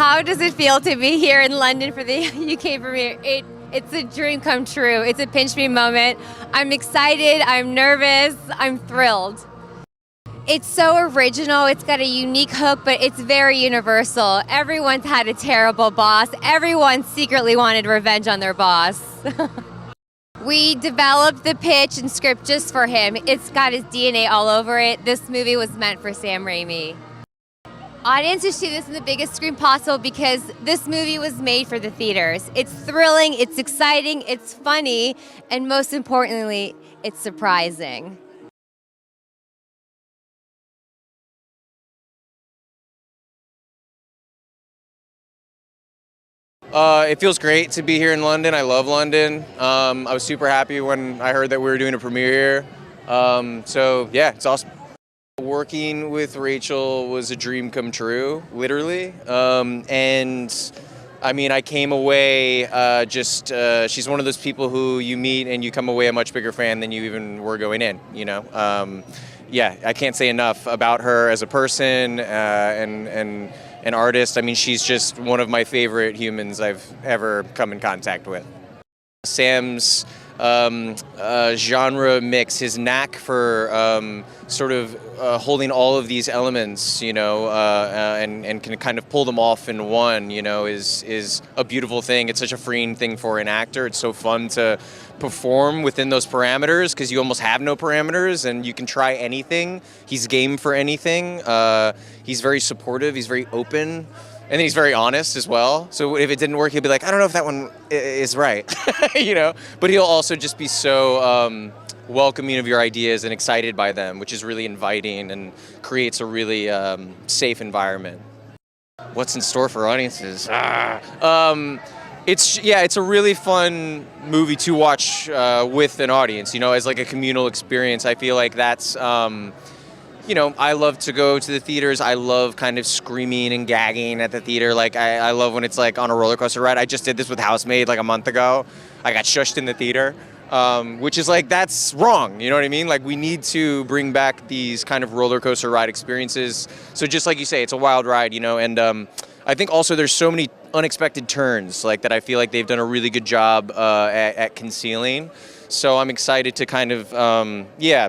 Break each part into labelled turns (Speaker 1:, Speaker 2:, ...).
Speaker 1: How does it feel to be here in London for the UK premiere? It's a dream come true. It's a pinch me moment. I'm excited, I'm nervous, I'm thrilled. It's so original, it's got a unique hook, but it's very universal. Everyone's had a terrible boss. Everyone secretly wanted revenge on their boss. We developed the pitch and script just for him. It's got his DNA all over it. This movie was meant for Sam Raimi. Audiences should see this in the biggest screen possible because this movie was made for the theaters. It's thrilling, it's exciting, it's funny, and most importantly, it's surprising.
Speaker 2: It feels great to be here in London. I love London. I was super happy when I heard that we were doing a premiere here. So yeah, it's awesome. Working with Rachel was a dream come true, literally. And I mean, I came away she's one of those people who you meet and you come away a much bigger fan than you even were going in, you know? Yeah, I can't say enough about her as a person and an artist. I mean, she's just one of my favorite humans I've ever come in contact with. Sam's genre mix, his knack for sort of holding all of these elements, you know, and can kind of pull them off in one, you know, is a beautiful thing. It's such a freeing thing for an actor. It's so fun to perform within those parameters because you almost have no parameters and you can try anything. He's game for anything. He's very supportive. He's very open. And then he's very honest as well. So if it didn't work, he'll be like, I don't know if that one is right, you know? But he'll also just be so welcoming of your ideas and excited by them, which is really inviting and creates a really safe environment. What's in store for audiences? It's a really fun movie to watch with an audience, you know, as like a communal experience. I feel like that's... you know, I love to go to the theaters. I love kind of screaming and gagging at the theater. Like, I love when it's like on a roller coaster ride. I just did this with Housemaid like a month ago. I got shushed in the theater, which is like, that's wrong. You know what I mean? Like, we need to bring back these kind of roller coaster ride experiences. So just like you say, it's a wild ride, you know, and I think also there's so many unexpected turns like that. I feel like they've done a really good job at concealing. So I'm excited to kind of,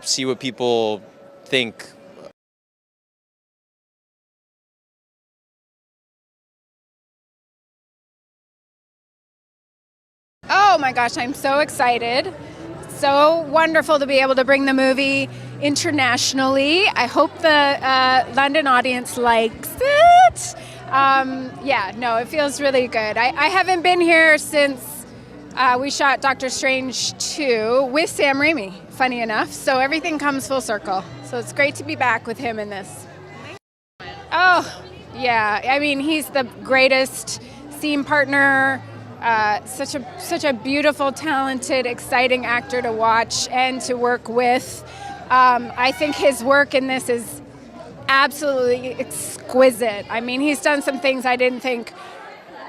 Speaker 2: see what people think.
Speaker 3: Oh my gosh, I'm so excited. So wonderful to be able to bring the movie internationally. I hope the London audience likes it. It feels really good. I haven't been here since we shot Doctor Strange 2 with Sam Raimi, funny enough. So everything comes full circle. So it's great to be back with him in this. Oh, yeah. I mean, he's the greatest scene partner. Such a beautiful, talented, exciting actor to watch and to work with. I think his work in this is absolutely exquisite. I mean, he's done some things I didn't think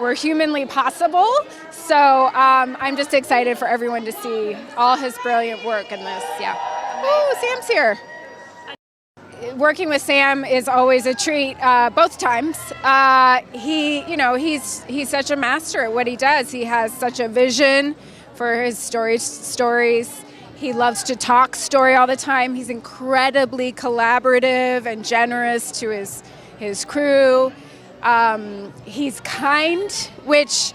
Speaker 3: were humanly possible. So I'm just excited for everyone to see all his brilliant work in this. Yeah. Oh, Sam's here. Working with Sam is always a treat, both times. He's such a master at what he does. He has such a vision for his stories. He loves to talk story all the time. He's incredibly collaborative and generous to his crew. He's kind, which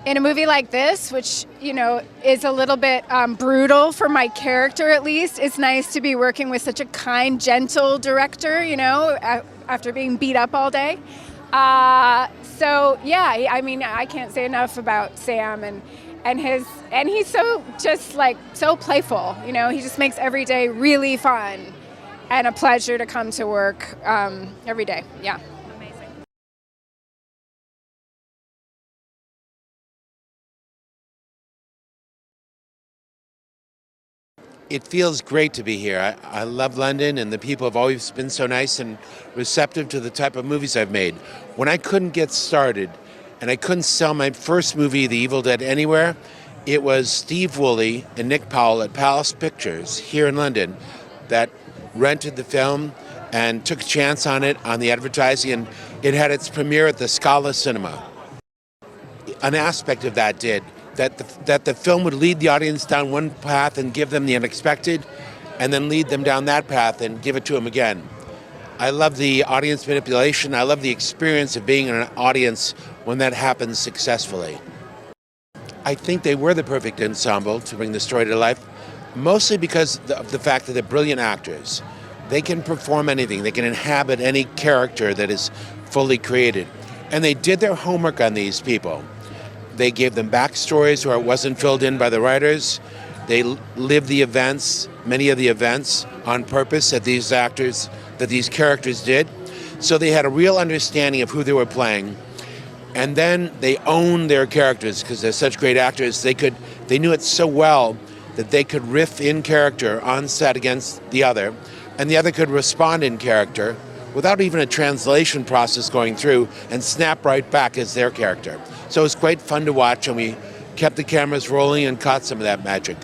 Speaker 3: in a movie like this, which, you know, is a little bit brutal for my character at least, it's nice to be working with such a kind, gentle director, you know, after being beat up all day. I mean, I can't say enough about Sam and he's so just like so playful, you know, he just makes every day really fun and a pleasure to come to work every day. Yeah.
Speaker 4: It feels great to be here. I love London, and the people have always been so nice and receptive to the type of movies I've made. When I couldn't get started and I couldn't sell my first movie, The Evil Dead, anywhere, it was Steve Woolley and Nick Powell at Palace Pictures here in London that rented the film and took a chance on it, on the advertising, and it had its premiere at the Scala Cinema. An aspect of that did, that the film would lead the audience down one path and give them the unexpected, and then lead them down that path and give it to them again. I love the audience manipulation. I love the experience of being in an audience when that happens successfully. I think they were the perfect ensemble to bring the story to life, mostly because of the fact that they're brilliant actors. They can perform anything. They can inhabit any character that is fully created. And they did their homework on these people. They gave them backstories where it wasn't filled in by the writers. They lived the events, many of the events, on purpose that these characters did. So they had a real understanding of who they were playing. And then they owned their characters because they're such great actors. They knew it so well that they could riff in character on set against the other, and the other could respond in character without even a translation process going through and snap right back as their character. So it was quite fun to watch, and we kept the cameras rolling and caught some of that magic.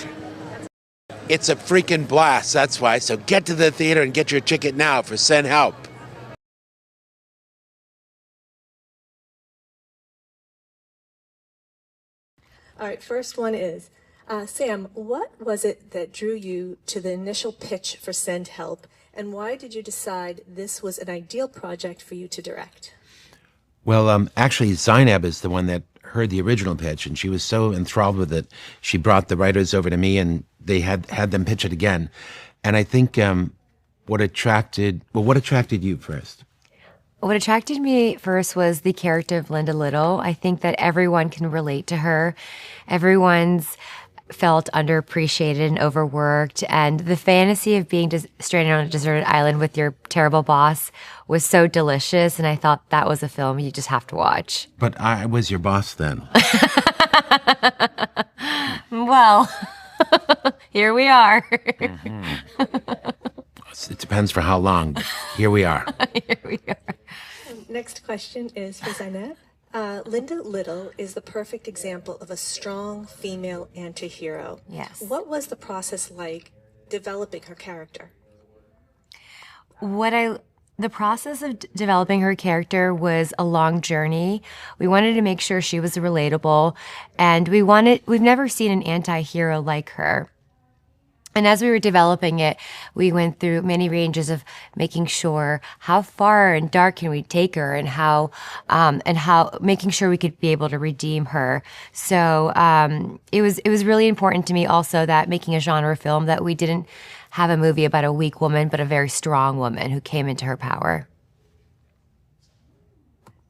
Speaker 4: It's a freaking blast, that's why. So get to the theater and get your ticket now for Send Help.
Speaker 5: All right, first one is, Sam, what was it that drew you to the initial pitch for Send Help, and why did you decide this was an ideal project for you to direct?
Speaker 4: Well, actually, Zainab is the one that heard the original pitch, and she was so enthralled with it, she brought the writers over to me, and they had them pitch it again. And I think what attracted you first?
Speaker 1: What attracted me first was the character of Linda Little. I think that everyone can relate to her. Everyone's felt underappreciated and overworked, and the fantasy of being stranded on a deserted island with your terrible boss was so delicious, and I thought that was a film you just have to watch.
Speaker 4: But I was your boss then.
Speaker 1: Well, here we are.
Speaker 4: It depends for how long, but here we are.
Speaker 1: Here we are.
Speaker 5: Next question is for Zainab. Linda Little is the perfect example of a strong female anti-hero.
Speaker 1: Yes.
Speaker 5: What was the process like developing her character?
Speaker 1: The process of developing her character was a long journey. We wanted to make sure she was relatable, and we've never seen an anti-hero like her. And as we were developing it, we went through many ranges of making sure how far and dark can we take her, and how making sure we could be able to redeem her. So it was really important to me also that making a genre film that we didn't have a movie about a weak woman, but a very strong woman who came into her power.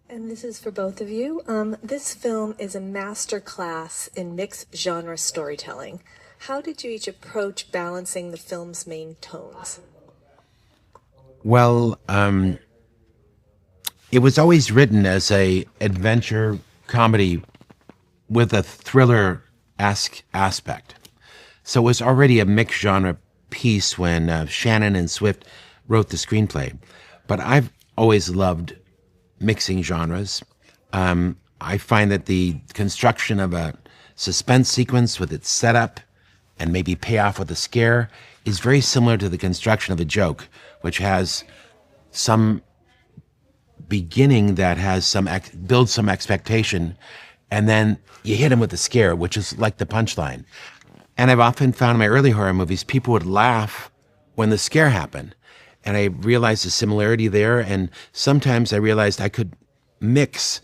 Speaker 5: And this is for both of you. This film is a master class in mixed genre storytelling. How did you each approach balancing the film's main tones?
Speaker 4: Well, it was always written as a adventure comedy with a thriller-esque aspect. So it was already a mixed genre piece when Shannon and Swift wrote the screenplay. But I've always loved mixing genres. I find that the construction of a suspense sequence with its setup and maybe pay off with a scare is very similar to the construction of a joke, which has some beginning that has builds some expectation, and then you hit them with a scare, which is like the punchline. And I've often found in my early horror movies, people would laugh when the scare happened. And I realized the similarity there, and sometimes I realized I could mix.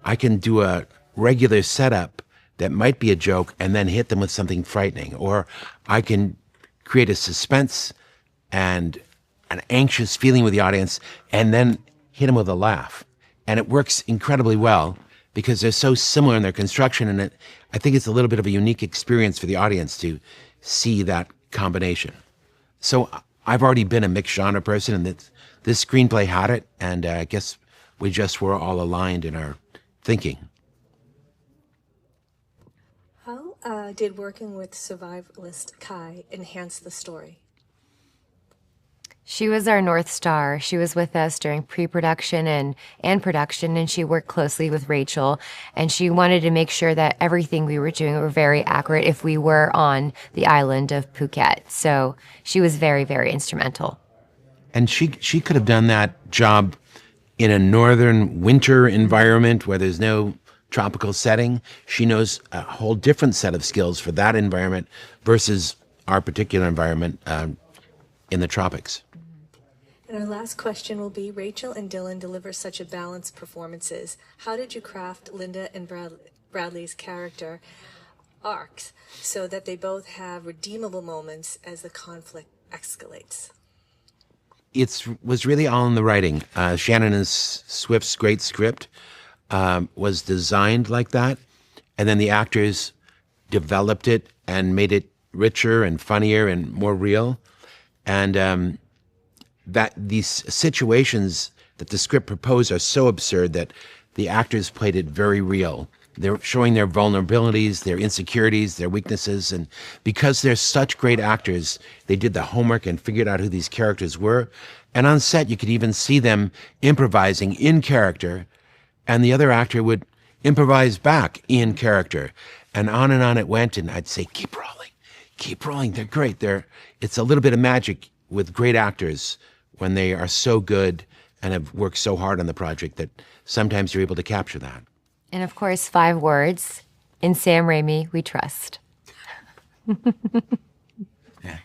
Speaker 4: I can do a regular setup that might be a joke and then hit them with something frightening. Or I can create a suspense and an anxious feeling with the audience and then hit them with a laugh. And it works incredibly well because they're so similar in their construction, and I think it's a little bit of a unique experience for the audience to see that combination. So I've already been a mixed genre person, and this screenplay had it, and I guess we just were all aligned in our thinking.
Speaker 5: How did working with survivalist Kai enhance the story?
Speaker 1: She was our North Star. She was with us during pre-production and production, and she worked closely with Rachel, and she wanted to make sure that everything we were doing were very accurate if we were on the island of Phuket. So she was very, very instrumental.
Speaker 4: And she could have done that job in a northern winter environment where there's no tropical setting. She knows a whole different set of skills for that environment versus our particular environment in the tropics.
Speaker 5: And our last question will be, Rachel and Dylan deliver such a balanced performances. How did you craft Linda and Bradley's character arcs so that they both have redeemable moments as the conflict escalates?
Speaker 4: It was really all in the writing. Shannon and Swift's great script was designed like that, and then the actors developed it and made it richer and funnier and more real. And that these situations that the script proposed are so absurd that the actors played it very real. They're showing their vulnerabilities, their insecurities, their weaknesses, and because they're such great actors, they did the homework and figured out who these characters were. And on set, you could even see them improvising in character, and the other actor would improvise back in character. And on it went, and I'd say, keep rolling, they're great. It's a little bit of magic with great actors when they are so good and have worked so hard on the project that sometimes you're able to capture that.
Speaker 1: And of course, 5 words. In Sam Raimi, we trust.
Speaker 4: Yeah.